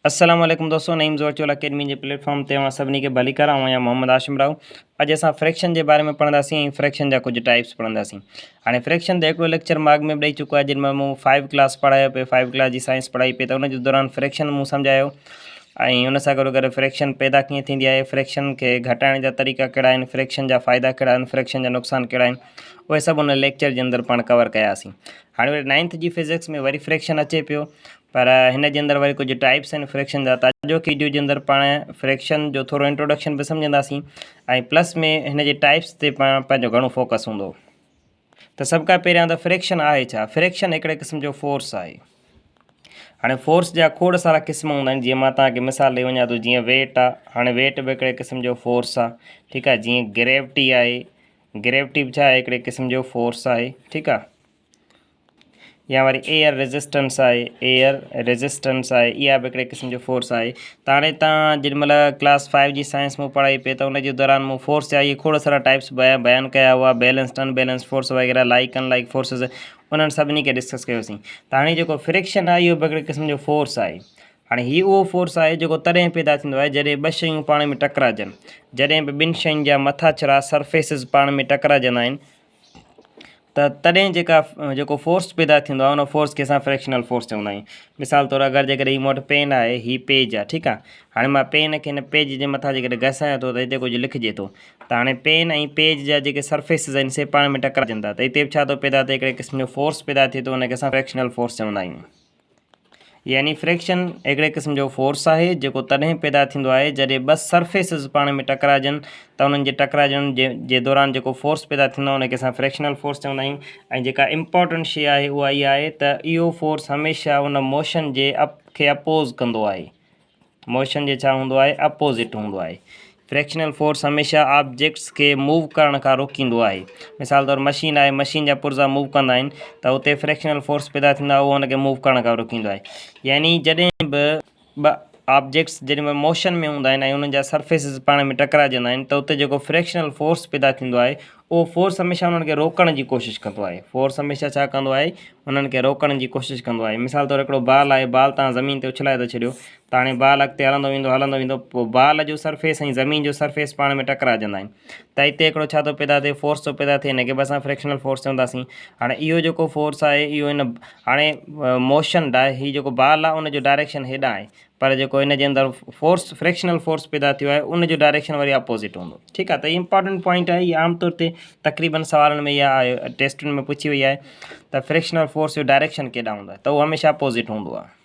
अस्सलाम वालेकुम दोस्तों, नईम वर्चुअल अकेडमी जे प्लेटफॉर्म ते सभिनी खे भली करा। आहियां मोहम्मद आशिम राव। अॼु असां फ्रैक्शन जे बारे में पढ़ंदासीं, फ्रैक्शन जा कुछ टाइप्स पढ़ंदासीं। हाणे फ्रैक्शन ते हिकिड़ो लेक्चर मां अॻु में ॾेई चुको आहे, जिन में मूं 5 क्लास पढ़ायो पियो, 5 क्लास जी साइंस पढ़ाई पई, त उन जे दौरान फ्रैक्शन मूं सम्झायो ऐं उन सां गॾु फ्रैक्शन पैदा कीअं थींदी आहे, फ्रैक्शन खे घटाइण जा तरीक़ा कहिड़ा आहिनि, फ्रैक्शन जा फ़ाइदा कहिड़ा आहिनि, फ्रैक्शन जा नुक़सान कहिड़ा आहिनि, उहे सभु उन लेक्चर जे अंदरि पाण कवर कयासीं। हाणे वरी 9th जी फिज़िक्स में वरी फ्रैक्शन अचे पियो, पर हिन जे अंदरि वरी कुझु टाइप्स आहिनि फ्रैक्शन जा। त अॼो वीडियो जे अंदरि पाण फ्रैक्शन जो थोरो इंट्रोडक्शन बि सम्झंदासीं ऐं प्लस में हिन जे टाइप्स ते पाण पंहिंजो घणो फोकस हूंदो। त सभ खां पहिरियां त फ्रैक्शन आहे छा? फ्रैक्शन हिकिड़े क़िस्म जो फोर्स आहे। हाणे फोर्स जा खोड़ सारा क़िस्म हूंदा आहिनि, जीअं मां तव्हांखे मिसाल ॾेई वञा थो, जीअं वेट आहे। हाणे वेट बि हिकिड़े क़िस्म जो फोर्स आहे, ठीकु आहे। जीअं ग्रेविटी आहे, ग्रेविटी बि छा आहे, हिकिड़े क़िस्म जो फोर्स आहे, ठीकु आहे। या वरी एयर रेजिस्टेंस आहे, एयर रेजिस्टेंस आहे, इहा बि हिकिड़े क़िस्म जो फोर्स आहे। त हाणे तव्हां जेॾीमहिल क्लास 5 जी साइंस में पढ़ाई पई, त उन जे दौरान मूं फोर्स जा इहे खोड़ सारा टाइप्स बयानु कया हुआ, बैलेंस्ड अनबैलेंस्ड फोर्स वग़ैरह, लाइक अनलाइक फोर्सिस, उन्हनि सभिनी खे डिस्कस कयोसीं। त हाणे जेको फ्रिक्शन आहे, इहो बि हिकिड़े क़िस्म जो फोर्स आहे। हाणे हीउ उहो फोर्स आहे जेको तॾहिं पैदा थींदो आहे जॾहिं ॿ शयूं पाण में टकराइजनि। जॾहिं बि ॿिनि शयुनि जा मथा छड़ा सरफेसिस पाण में टकराइजंदा आहिनि, त तॾहिं जेको फोर्स पैदा थींदो आहे, उन फोर्स खे असां फ्रैक्शनल फोर्स चवंदा आहियूं। मिसाल तौरु अगरि जेकॾहिं मूं वटि पेन आहे, हीउ पेज आहे, ठीकु आहे। हाणे मां पेन खे हिन पेज जे मथां जेकॾहिं घसायां थो, त हिते कुझु लिखिजे थो। त हाणे पेन ऐं पेज जा जेके सरफेसिस आहिनि, से पाण में टकराइजनि था, त हिते बि छा थो पैदा थिए, हिकिड़े क़िस्म जो फोर्स पैदा थिए थो, हुनखे असां फ्रैक्शनल फोर्स चवंदा आहियूं। यानी फ्रैक्शन हिकिड़े क़िस्म जो फोर्स आहे जेको तॾहिं पैदा थींदो आहे जॾहिं ॿ सरफेसिस पाण में टकराइजनि, त उन्हनि जे टकराइजण जे दौरान जेको फोर्स पैदा थींदो आहे, उनखे असां फ्रैक्शनल फोर्स चवंदा आहियूं। ऐं जेका इम्पॉर्टेंट शइ आहे उहा इहा आहे त इहो फोर्स हमेशह उन मोशन जे खे अपोज़ कंदो आहे। मोशन जे छा हूंदो आहे, अपोज़िट हूंदो आहे। फ्रैक्शनल फोर्स हमेशह ऑब्जेक्ट्स खे मूव करण खां रोकींदो आहे। मिसाल तौरु मशीन आहे, मशीन जा पुर्ज़ा मूव कंदा आहिनि, त उते फ्रैक्शनल फोर्स पैदा थींदो आहे, उहो हुनखे मूव करण खां रोकींदो आहे। यानी जॾहिं बि ॿ ऑब्जेक्ट्स जॾहिं महिल मोशन में हूंदा आहिनि ऐं उन्हनि जा सरफेसिस पाण में टकराइजंदा आहिनि, त उते जेको फ्रैक्शनल फोर्स पैदा थींदो आहे, उहो फोर्स हमेशह उन्हनि खे रोकण जी कोशिशि कंदो आहे। फोर्स हमेशह छा कंदो आहे, उन्हनि खे रोकण जी कोशिशि कंदो आहे। मिसाल तौरु हिकिड़ो बाल आहे, बाल तव्हां ज़मीन ते उछलाए था छॾियो, त हाणे बाल अॻिते हलंदो वेंदो, पोइ बाल जो सरफेस ऐं ज़मीन जो सरफेस पाण में टकराइजंदा आहिनि, त हिते हिकिड़ो छा थो पैदा थिए, फोर्स थो पैदा थिए, हिनखे बि असां फ्रैक्शनल फोर्स चवंदासीं। हाणे इहो जेको फोर्स आहे, इहो हाणे मोशन हीउ जेको बाल आहे, उनजो डायरेक्शन हेॾां आहे, पर जेको हिन जे अंदरि फोर्स फ्रैक्शनल फोर्स पैदा थियो आहे, उनजो डायरेक्शन वरी अपोज़िट हूंदो, ठीकु आहे। त इंपॉर्टेंट पॉइंट आहे, इहा आमतौर ते तक़रीबन सवालनि में या टेस्टुनि में पुछी वई आहे, त फ्रैक्शनल फोर्स जो डायरेक्शन केॾां हूंदो आहे, त उहो हमेशह अपोज़िट हूंदो आहे।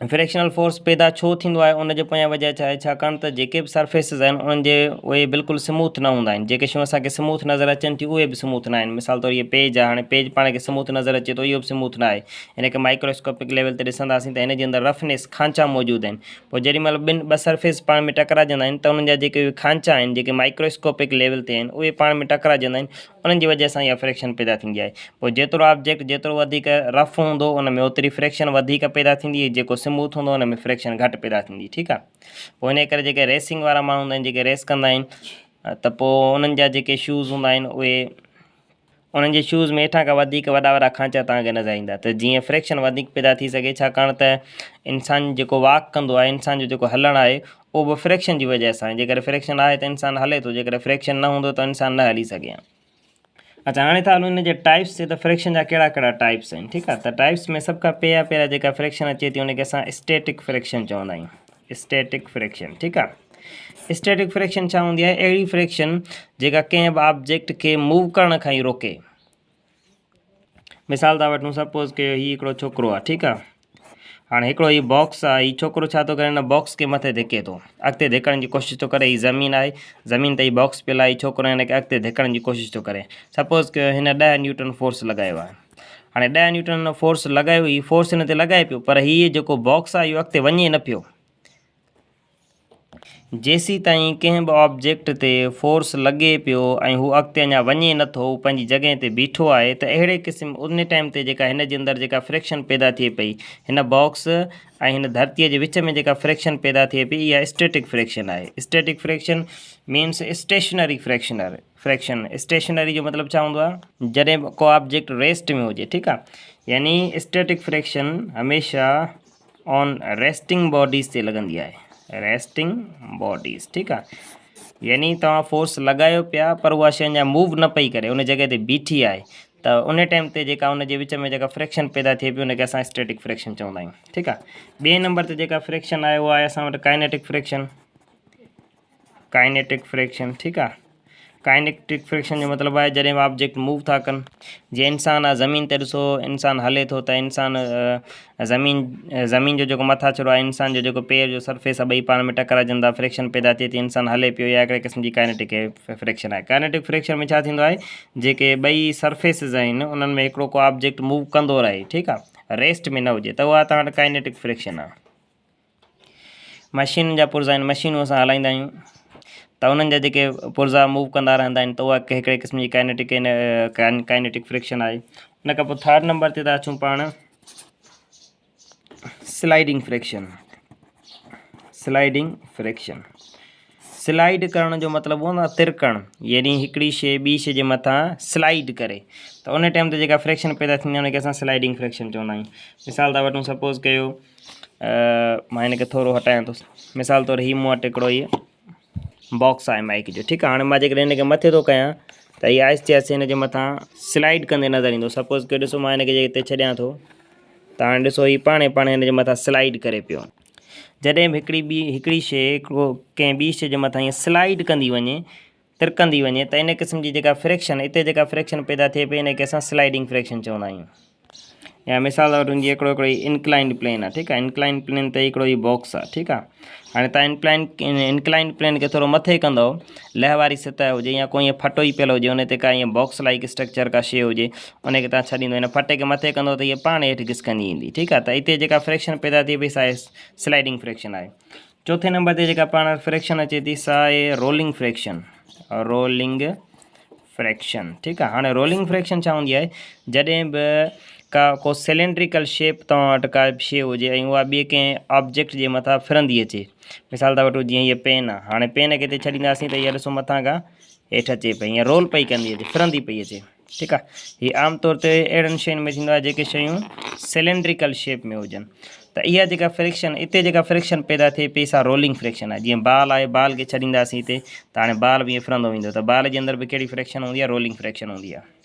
फ्रैक्शनल फोर्स पैदा छो थींदो आहे, उनजे पोयां वजह छा आहे, छाकाणि त जेके बि सरफेसिस आहिनि, उन्हनि जे उहे बिल्कुलु स्मूथ न हूंदा आहिनि। जेके शयूं असांखे स्मूथ नज़र अचनि थियूं, उहे बि स्मूथ न आहिनि। मिसाल तौरु इहे पेज आहे, हाणे पेज पाण खे स्मूथ नज़र अचे थो, इहो बि स्मूथ न आहे। हिनखे माइक्रोस्कोपिक लेवल ते ॾिसंदासीं त हिन जे अंदरि रफनेस, खांचा मौजूदु आहिनि। पोइ जेॾी महिल ॿ सरफेस पाण में टकराइजंदा आहिनि, त उन्हनि जा जेके खांचा आहिनि, जेके माइक्रोस्कोपिक लेवल ते आहिनि, उहे पाण में टकराइजंदा आहिनि, उन्हनि जी वजह सां इहा फ्रैक्शन पैदा थींदी आहे। पोइ जेतिरो ऑब्जेक्ट जेतिरो वधीक रफ हूंदो, उन में ओतिरी फ्रैक्शन वधीक पैदा थींदी, जेको स्मूथ हूंदो उन में फ्रैक्शन घटि पैदा थींदी, ठीकु आहे। पोइ इन करे जेके रेसिंग वारा माण्हू हूंदा आहिनि, जेके रेस कंदा आहिनि, त पोइ उन्हनि जा जेके शूज़ हूंदा आहिनि, उहे उन्हनि जे शूज़ में हेठां खां वधीक वॾा वॾा खांचा तव्हांखे नज़र ईंदा, त जीअं फ्रैक्शन वधीक पैदा थी सघे, छाकाणि त इंसान जेको वॉक कंदो आहे, इंसान जो जेको हलणु आहे, उहो बि फ्रैक्शन जी वजह सां। जेकॾहिं फ्रैक्शन आहे त इंसानु हले थो, जेकॾहिं फ्रैक्शन न हूंदो त इंसानु न हली सघे। अच्छा, हाणे था हलूं हिन जे टाइप्स ते, त फ्रैक्शन जा कहिड़ा कहिड़ा टाइप्स आहिनि, ठीकु आहे। त टाइप्स में सभ खां पहिरियां जेका फ्रैक्शन अचे थी, उनखे असां स्टैटिक फ्रैक्शन चवंदा आहियूं। स्टैटिक फ्रैक्शन, ठीकु आहे। स्टैटिक फ्रैक्शन छा हूंदी आहे, अहिड़ी फ्रैक्शन जेका कंहिं बि ऑब्जेक्ट खे मूव करण खां ई रोके। मिसाल था वठूं, सपोज़ कयो हीउ हिकिड़ो छोकिरो आहे, ठीकु आहे। हाणे हिकिड़ो हीउ बॉक्स आहे, हीउ छोकिरो छा थो करे, हिन बॉक्स खे मथे धिके थो, अॻिते धिकण जी कोशिशि थो करे। हीअ ज़मीन आहे, ज़मीन ते हीउ बॉक्स पियल आहे, हीउ छोकिरो हिनखे अॻिते धिकण जी कोशिशि थो करे। सपोज़ कयो हिन 10 न्यूटन फोर्स लॻायो आहे। हाणे 10 न्यूटन फोर्स लॻायो, हीउ फोर्स हिन ते लॻाए पियो, पर हीअ जेको बॉक्स आहे, इहो अॻिते वञे न पियो। जेसीं ताईं कंहिं बि ऑब्जेक्ट ते फोर्स लॻे पियो ऐं हू अॻिते अञा वञे नथो, हू पंहिंजी जॻह ते बीठो आहे, त अहिड़े क़िस्म उन टाइम ते जेका हिन जे अंदरि जेका फ्रैक्शन पैदा थिए पई, हिन बॉक्स ऐं हिन धरतीअ जे विच में जेका फ्रैक्शन पैदा थिए पई, इहा स्टैटिक फ्रैक्शन आहे। Static friction means stationary friction. Stationary जो मतिलबु छा हूंदो आहे, जॾहिं को ऑब्जेक्ट रेस्ट में हुजे, ठीकु आहे। यानी स्टैटिक फ्रैक्शन हमेशह ऑन रेस्टिंग बॉडीज़ ते लॻंदी आहे, रेस्टिंग बॉडीज़, ठीकु आहे। यानी तव्हां फोर्स लॻायो पिया पर उहा शइ अञा मूव न पई करे, उन जॻह ते बीठी आहे, त उन टाइम ते जेका उन जे विच में जेका फ्रिक्शन पैदा थिए पई उनखे असां स्टैटिक फ्रिक्शन चवंदा आहियूं, ठीकु आहे। ॿिए नंबर ते जेका फ्रिक्शन आहे उहा आहे असां वटि काइनेटिक फ्रिक्शन, काइनेटिक फ्रिक्शन, ठीकु आहे। काइनेटिक फ्रिक्शन जो मतिलबु आहे जॾहिं ऑब्जेक्ट मूव था कनि, जीअं इंसानु आहे ज़मीन ते ॾिसो, इंसानु हले थो त इंसानु ज़मीन जो जेको मथा छड़ो आहे, इंसान जो जेको पेर जो सरफेस आहे, ॿई पाण में टकराइजंदा, फ्रिक्शन पैदा थिए थी, इंसानु हले पियो, या हिकिड़े क़िस्म जी काइनेटिक फ्रिक्शन आहे। काइनेटिक फ्रिक्शन में छा थींदो आहे, जेके ॿई सरफेसिस आहिनि उन्हनि में हिकिड़ो को ऑब्जेक्ट मूव कंदो रहे, ठीकु आहे, रेस्ट में न हुजे, त उहा तव्हां वटि काइनेटिक फ्रिक्शन आहे। मशीन जा पुर्ज़ा आहिनि, मशीनूं असां हलाईंदा आहियूं त उन्हनि जा जेके पुर्ज़ा मूव कंदा रहंदा आहिनि, त उहा हिकिड़े क़िस्म जी काइनेटिक फ्रिक्शन आहे। उन खां पोइ थर्ड नंबर ते था अचूं पाण sliding friction, sliding friction. Slide करण जो मतिलबु हूंदो आहे तिरकणु, यानी हिकिड़ी शइ ॿी शइ जे मथां स्लाइड करे, त उन टाइम ते जेका फ्रिक्शन पैदा थींदी आहे उनखे असां स्लाइडिंग फ्रिक्शन चवंदा आहियूं। मिसाल था वठूं, सपोज़ कयो मां हिनखे थोरो हटायां थो, मिसाल तौरु हीअ मूं वटि हिकिड़ो इहो बॉक्स आहे माइक जो, ठीकु आहे। हाणे मां जेकॾहिं हिनखे मथे थो कयां त हीअ आहिस्ते आहिस्ते हिन जे मथां स्लाइड कंदे नज़र ईंदो। सपोज़ कयो ॾिसो मां हिनखे हिते छॾियां थो त हाणे ॾिसो हीअ पाणे पाणे हिन जे मथां स्लाइड करे पियो। जॾहिं बि हिकिड़ी शइ कंहिं ॿी शइ जे मथां ईअं स्लाइड कंदी वञे, तिरकंदी वञे, त इन क़िस्म जी जेका फ्रिक्शन हिते जेका फ्रिक्शन पैदा थिए पई इनखे असां स्लाइडिंग फ्रिक्शन चवंदा आहियूं। या मिसाल वठूं, जीअं हिकिड़ो इंक्लाइंड प्लेन आहे, ठीकु आहे, इंक्लाइंड प्लेन ते हिकिड़ो हीअ बॉक्स आहे, ठीकु आहे। हाणे तव्हां इंक्लाइंड प्लेन खे थोरो मथे कंदो, लह वारी सतह हुजे या कोई ईअं फटो ई पियल हुजे, उन ते का ईअं बॉक्स लाइक स्ट्रक्चर का शइ हुजे, उनखे तव्हां छॾींदो, हिन फटे खे मथे कंदो त हीअ पाण हेठि घिसकंदी ईंदी, ठीकु आहे। त हिते जेका फ्रिक्शन पैदा थिए पई सा आहे स्लाइडिंग फ्रिक्शन आहे। चौथे नंबर ते जेका पाण फ्रिक्शन अचे थी सा आहे रोलिंग फ्रिक्शन, रोलिंग फ्रिक्शन, ठीकु आहे। हाणे रोलिंग फ्रिक्शन छा हूंदी आहे, जॾहिं बि को सिलेंड्रिकल शेप तव्हां वटि का शइ हुजे ऐं उहा ॿिए कंहिं ऑब्जेक्ट जे मथां फिरंदी अचे, मिसाल था वठो जीअं हीअ पेन आहे, हाणे पेन खे हिते छॾींदासीं त हीअ ॾिसो मथां खां हेठि अचे पई, हीअं रोल पई कंदी अचे, फिरंदी पई अचे, ठीकु आहे। हीअ आमतौर ते अहिड़नि शयुनि में थींदो आहे जेके शयूं सिलेंड्रिकल शेप में हुजनि, त इहा जेका फ्रिक्शन हिते जेका फ्रिक्शन पैदा थिए पई सा रोलिंग फ्रिक्शन आहे। जीअं बाल आहे, बाल खे छॾींदासीं हिते त हाणे बाल बि ईअं फिरंदो वेंदो, त बाल जे अंदरि बि कहिड़ी फ्रिक्शन हूंदी आहे, रोलिंग फ्रिक्शन हूंदी आहे।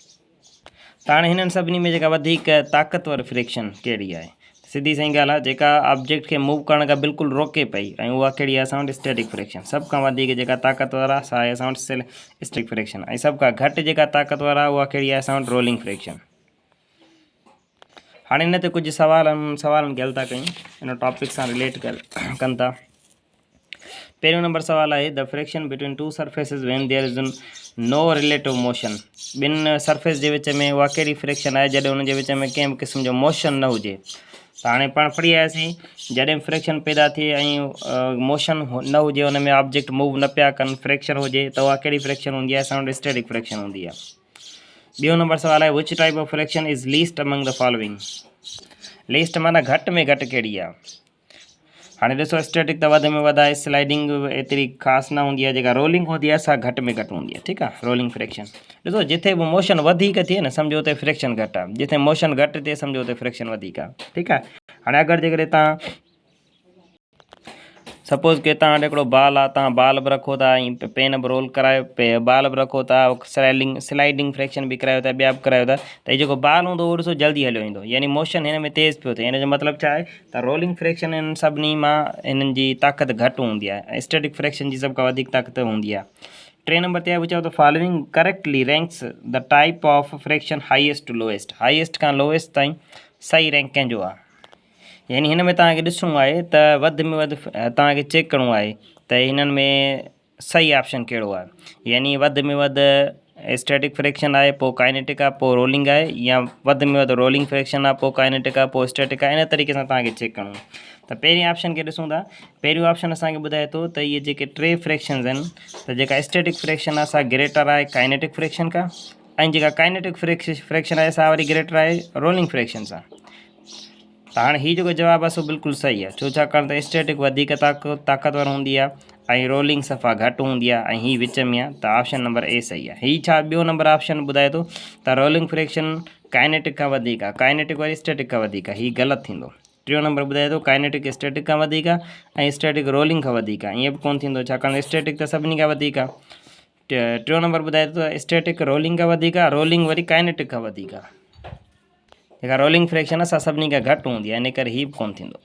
त हाणे हिननि सभिनी में जेका वधीक ताक़तवर फ्रिक्शन कहिड़ी आहे, सिधी सही ॻाल्हि आहे, जेका ऑब्जेक्ट खे मूव करण खां बिल्कुलु रोके पई, ऐं उहा कहिड़ी आहे असां वटि स्टैटिक फ्रिक्शन। सभ खां वधीक जेका ताक़तवर आहे सा आहे असां वटि स्टैटिक फ्रिक्शन, ऐं सभ खां घटि जेका ताक़तवर आहे उहा कहिड़ी आहे असां वटि रोलिंग फ्रिक्शन। हाणे हिन ते कुझु सवालनि खे हल था कयूं, हिन टॉपिक सां रिलेट कनि था। पहिरियों नंबर सवाल आहे, the friction between two surfaces when there is no relative motion. ॿिनि सरफेस जे विच में उहा कहिड़ी फ्रिक्शन आहे जॾहिं हुन जे विच में कंहिं बि क़िस्म जो मोशन न हुजे। त हाणे पाण पढ़ी आयासीं, जॾहिं फ्रिक्शन पैदा थिए ऐं मोशन न हुजे, हुन में ऑब्जेक्ट मूव न पिया कनि, फ्रिक्शन हुजे, त उहा कहिड़ी फ्रिक्शन हूंदी आहे, असां वटि स्टैटिक फ्रिक्शन हूंदी आहे। ॿियो नंबर सवाल आहे, which type of friction is least among the following. Least माना घटि में घटि कहिड़ी आहे। हाणे ॾिसो, स्टैटिक त वधि में वधि आहे, स्लाइडिंग एतिरी ख़ासि न हूंदी आहे, जेका रोलिंग हूंदी आहे सा घटि में घटि हूंदी आहे, ठीकु आहे। रोलिंग फ्रिक्शन ॾिसो, जिथे बि मोशन वधीक थिए न, सम्झो उते फ्रिक्शन घटि आहे, जिथे मोशन घटि थिए सम्झो उते फ्रिक्शन वधीक आहे, ठीकु आहे। हाणे अगरि जेकॾहिं तव्हां सपोज़ के तव्हां वटि हिकिड़ो बाल आहे, तव्हां बाल बि रखो था ऐं पेन बि रोल करायो, बाल बि रखो था, स्लाइडिंग फ्रिक्शन बि करायो था, ॿिया बि करायो था, त हीअ जेको बाल हूंदो उहो ॾिसो जल्दी हलियो ईंदो, यानी मोशन हिन में तेज़ पियो थिए। हिन जो मतिलबु छा आहे त रोलिंग फ्रिक्शन हिन सभिनी मां हिननि जी ताक़त घटि हूंदी आहे, ऐं स्टैटिक फ्रिक्शन जी सभ खां वधीक ताक़त हूंदी आहे। टे नंबर ते आहे, which of the following correctly ranks the type of friction highest to lowest. Highest खां लोएस्ट ताईं सही रैंक कंहिंजो आहे, यानी हिन में तव्हांखे ॾिसणो आहे त वधि में वधि तव्हांखे चेक करिणो आहे त हिननि में सही ऑप्शन कहिड़ो आहे। यानी वधि में वधि स्टैटिक फ्रिक्शन आहे, पोइ काइनेटिक आहे, पोइ रोलिंग आहे, या वधि में वधि रोलिंग फ्रिक्शन आहे, पोइ काइनेटिक आहे, पोइ स्टैटिक आहे। इन तरीक़े सां तव्हांखे चेक करिणो आहे। त पहिरीं ऑप्शन खे ॾिसूं था। पहिरियों ऑप्शन असांखे ॿुधाए थो त इहे जेके टे फ्रिक्शन्स आहिनि, त जेका स्टैटिक फ्रिक्शन आहे सा ग्रेटर आहे काइनेटिक फ्रिक्शन खां, ऐं जेका काइनेटिक फ्रिक्शन आहे सा वरी ग्रेटर आहे रोलिंग फ्रिक्शन सां। त हाणे हीअ जेको जवाबु आहे सो बिल्कुलु सही आहे, छो छाकाणि त स्टैटिक वधीक ताक़तवर हूंदी आहे ऐं रोलिंग सफ़ा घटि हूंदी आहे, ऐं हीअ विच में आहे, त ऑप्शन नंबर ए सही आहे। हीअ छा ॿियो नंबर ऑप्शन ॿुधाए थो त रोलिंग फ्रिक्शन काइनेटिक खां वधीक आहे, काइनेटिक वरी स्टैटिक खां वधीक आहे, हीअ ग़लति थींदो। टियों नंबर ॿुधाए थो काइनेटिक स्टैटिक खां वधीक ऐं स्टैटिक रोलिंग खां वधीक ईअं बि कोन थींदो छाकाणि स्टैटिक त सभिनी खां वधीक आहे। टियों नंबर ॿुधाए थो स्टैटिक रोलिंग खां वधीक आहे, रोलिंग वरी काइनेटिक खां वधीक आहे। जेका रोलिंग फ्रैक्शन असां सभिनी खां घटि हूंदी आहे, इन करे हीअ बि कोन थींदो।